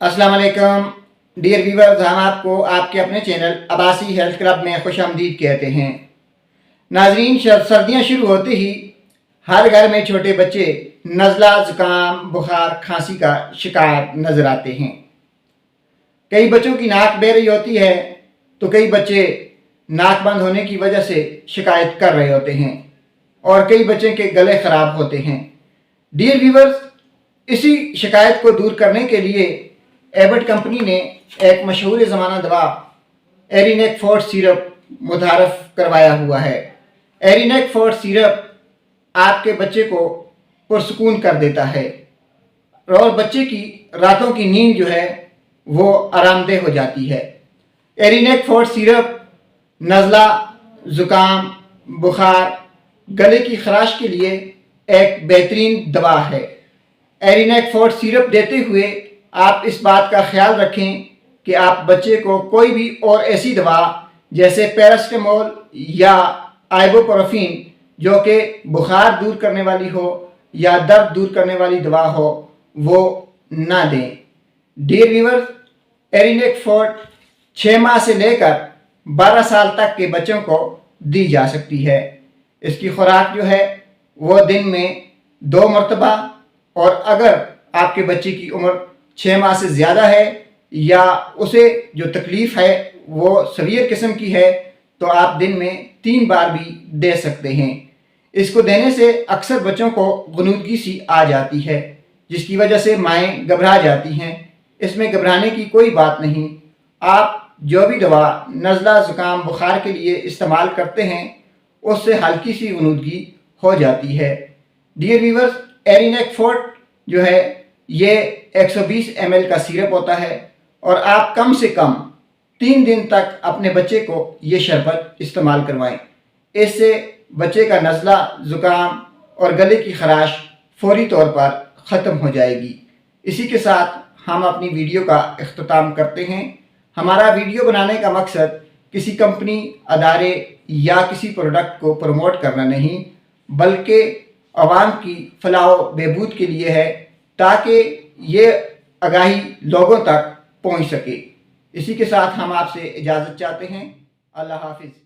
अस्सलाम वालेकुम dear viewers, हम आपको आपके अपने चैनल अब्बासी हेल्थ क्लब में खुशामदीद कहते हैं। नाजरीन, सर्दियाँ शुरू होते ही हर घर में छोटे बच्चे नज़ला, ज़ुकाम, बुखार, खांसी का शिकार नज़र आते हैं। कई बच्चों की नाक बह रही होती है तो कई बच्चे नाक बंद होने की वजह से शिकायत कर रहे होते हैं और कई बच्चे के गले ख़राब होते हैं। डियर व्यूअर्स, इसी शिकायत को दूर करने के लिए एबट कंपनी ने एक मशहूर ज़माना दवा एरिनेक फोर्ट सिरप मुतारफ़ करवाया हुआ है। एरिनेक फोर्ट सिरप आपके बच्चे को पुरसुकून कर देता है और बच्चे की रातों की नींद जो है वो आरामदेह हो जाती है। एरिनेक फोर्ट सिरप नज़ला, ज़ुकाम, बुखार, गले की खराश के लिए एक बेहतरीन दवा है। एरिनेक फोर्ट सिरप देते हुए आप इस बात का ख्याल रखें कि आप बच्चे को कोई भी और ऐसी दवा जैसे पैरास्टामोल या आइबुप्रोफेन जो कि बुखार दूर करने वाली हो या दर्द दूर करने वाली दवा हो वो ना दें। डियर व्यूअर्स, एरिनेक फोर्ट 6 माह से लेकर 12 साल तक के बच्चों को दी जा सकती है। इसकी खुराक जो है वो दिन में 2 मरतबा, और अगर आपके बच्चे की उम्र 6 माह से ज़्यादा है या उसे जो तकलीफ़ है वो सवीयर किस्म की है तो आप दिन में 3 बार भी दे सकते हैं। इसको देने से अक्सर बच्चों को गुनूदगी सी आ जाती है जिसकी वजह से माएँ घबरा जाती हैं। इसमें घबराने की कोई बात नहीं। आप जो भी दवा नज़ला, ज़ुकाम, बुखार के लिए इस्तेमाल करते हैं उससे हल्की सी गुनूदगी हो जाती है। डियर व्यूअर्स, एरिनेक फोर्ट जो है ये 120 ml का सिरप होता है और आप कम से कम 3 दिन तक अपने बच्चे को ये शरबत इस्तेमाल करवाएं। इससे बच्चे का नज़ला, ज़ुकाम और गले की खराश फौरी तौर पर ख़त्म हो जाएगी। इसी के साथ हम अपनी वीडियो का इख्तिताम करते हैं। हमारा वीडियो बनाने का मकसद किसी कंपनी, अदारे या किसी प्रोडक्ट को प्रमोट करना नहीं बल्कि आवाम की फलाह बहबूद के लिए है ताकि ये आगाही लोगों तक पहुंच सके। इसी के साथ हम आपसे इजाज़त चाहते हैं। अल्लाह हाफिज़।